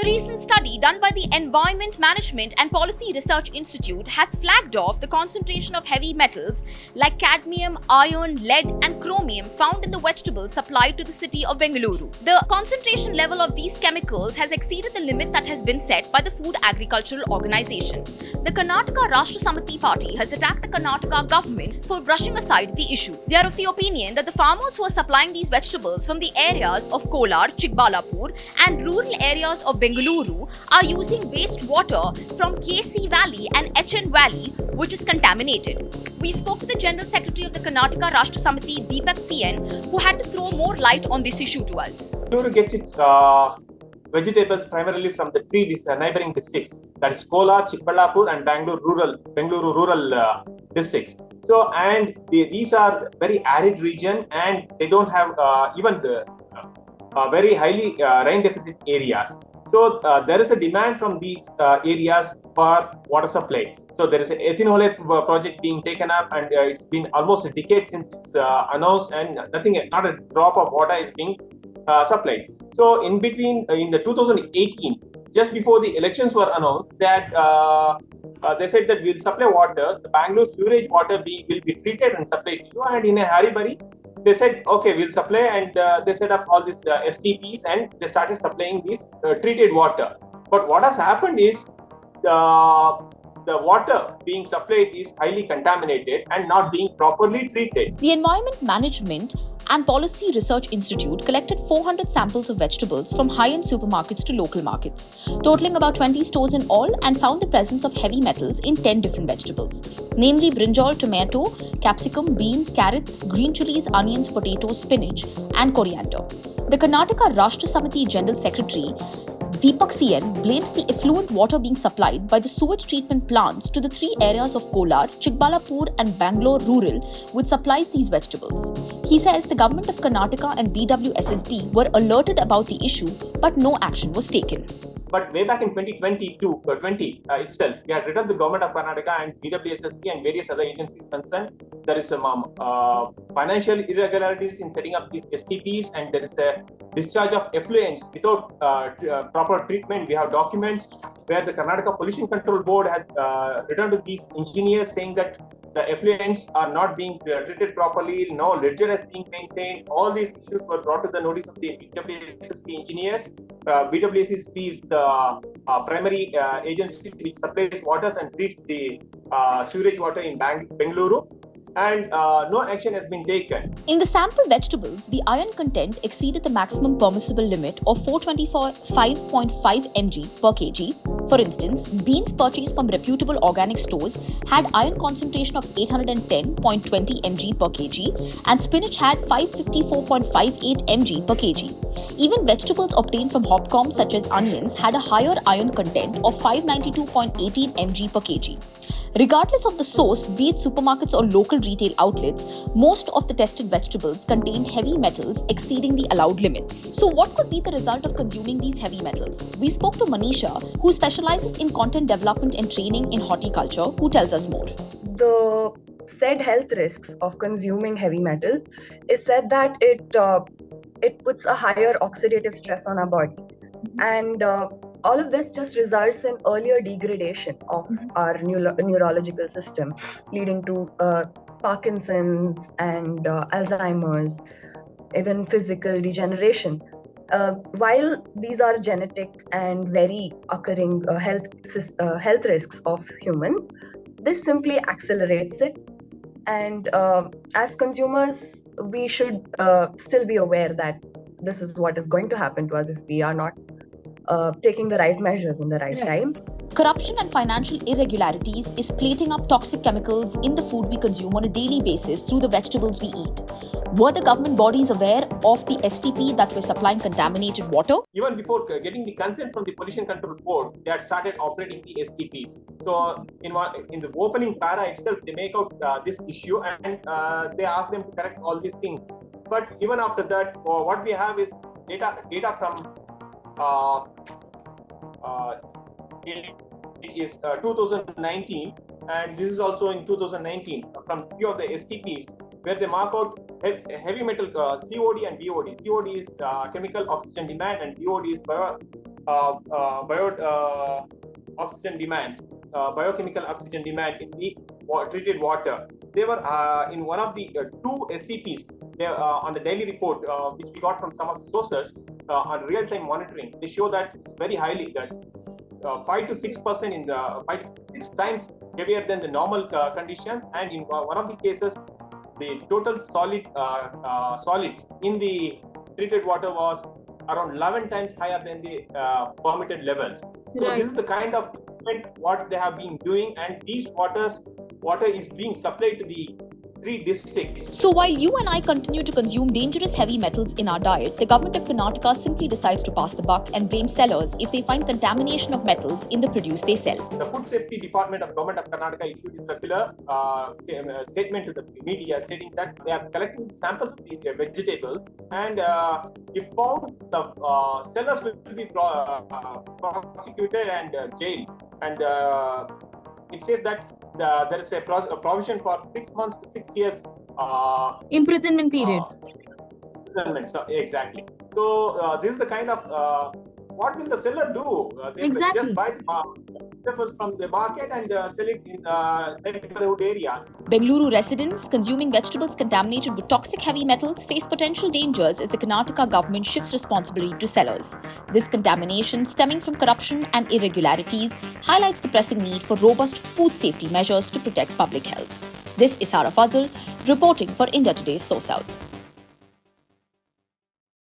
recent study done by the Environment Management and Policy Research Institute has flagged off the concentration of heavy metals like cadmium, iron, lead, and chromium found in the vegetables supplied to the city of Bengaluru. The concentration level of these chemicals has exceeded the limit that has been set by the Food Agricultural Organization. The Karnataka Rashtra Samiti party has attacked the Karnataka government for brushing aside the issue. They are of the opinion that the farmers who are supplying these vegetables from the areas of Kolar, Chikkaballapur, and rural areas of Bengaluru are using wastewater from KC Valley and HN Valley, which is contaminated. We spoke to the General Secretary of the Karnataka Rashtra Samiti, Deepak CN, who had to throw more light on this issue to us. Bengaluru gets its vegetables primarily from the three neighboring districts, that is Kolar, Chikkaballapur, and Bengaluru rural districts. So, and these are very arid region, and they don't have even the very highly rain deficit areas. So there is a demand from these areas for water supply. So there is an ethanol project being taken up, and it's been almost a decade since it's announced, and not a drop of water is being supplied. So in between, in the 2018, just before the elections were announced, that they said that we'll supply water, the Bangalore sewage water will be treated and supplied to you, and in a hurry-burry, they said, okay, we'll supply, and they set up all these STPs, and they started supplying this treated water. But what has happened is the water being supplied is highly contaminated and not being properly treated. The Environment Management and Policy Research Institute collected 400 samples of vegetables from high-end supermarkets to local markets, totaling about 20 stores in all, and found the presence of heavy metals in 10 different vegetables, namely brinjal, tomato, capsicum, beans, carrots, green chilies, onions, potatoes, spinach, and coriander. The Karnataka Rashtra Samiti General Secretary Deepak CN blames the effluent water being supplied by the sewage treatment plants to the three areas of Kolar, Chikkaballapur, and Bangalore rural, which supplies these vegetables. He says the government of Karnataka and BWSSB were alerted about the issue, but no action was taken. But way back in 2020 itself, we had written the government of Karnataka and BWSSB and various other agencies concerned. There is some financial irregularities in setting up these STPs, and there is a discharge of effluents without proper treatment. We have documents where the Karnataka Pollution Control Board has written to these engineers saying that the effluents are not being treated properly, no ledger is being maintained. All these issues were brought to the notice of the BWSSB engineers. BWSSB is the primary agency which supplies waters and treats the sewage water in Bengaluru, and no action has been taken. In the sample vegetables, the iron content exceeded the maximum permissible limit of 425.5 mg per kg. For instance, beans purchased from reputable organic stores had iron concentration of 810.20 mg per kg, and spinach had 554.58 mg per kg. Even vegetables obtained from hopcoms such as onions had a higher iron content of 592.18 mg per kg. Regardless of the source, be it supermarkets or local retail outlets, most of the tested vegetables contained heavy metals exceeding the allowed limits. So what could be the result of consuming these heavy metals? We spoke to Manisha, who specializes in content development and training in horticulture, who tells us more. The said health risks of consuming heavy metals is said that it puts a higher oxidative stress on our body, and all of this just results in earlier degradation of our neurological system, leading to Parkinson's and Alzheimer's, even physical degeneration. While these are genetic and very occurring health risks of humans, this simply accelerates it. And as consumers, we should still be aware that this is what is going to happen to us if we are not taking the right measures in the right time. Corruption and financial irregularities is plating up toxic chemicals in the food we consume on a daily basis through the vegetables we eat. Were the government bodies aware of the STP that were supplying contaminated water? Even before getting the consent from the Pollution Control Board, they had started operating the STPs. So in the opening para itself, they make out this issue, and they ask them to correct all these things. But even after that, what we have is data from it is 2019, and this is also in 2019 from few of the STPs where they mark out heavy metal COD and BOD. COD is chemical oxygen demand, and BOD is oxygen demand, biochemical oxygen demand in the treated water. They were in one of the two STPs on the daily report, which we got from some of the sources on real-time monitoring. They show that it's very highly, that 5 to 6% in the 5 to 6 times heavier than the normal conditions, and in one of the cases, the total solids in the treated water was around 11 times higher than the permitted levels. So Right. this is the kind of what they have been doing, and these water is being supplied to the 3 districts. So while you and I continue to consume dangerous heavy metals in our diet, the government of Karnataka simply decides to pass the buck and blame sellers if they find contamination of metals in the produce they sell. The Food Safety Department of Government of Karnataka issued a circular statement to the media stating that they are collecting samples of the vegetables, and if found, the sellers will be prosecuted and jailed. And it says that there is a provision for 6 months to 6 years Imprisonment period. imprisonment. So exactly. So this is the kind of what will the seller do? They will Exactly. just buy the vegetables from the market and sell it in neighborhood areas. Bengaluru residents consuming vegetables contaminated with toxic heavy metals face potential dangers as the Karnataka government shifts responsibility to sellers. This contamination, stemming from corruption and irregularities, highlights the pressing need for robust food safety measures to protect public health. This is Sarah Fazal, reporting for India Today's SoSouth.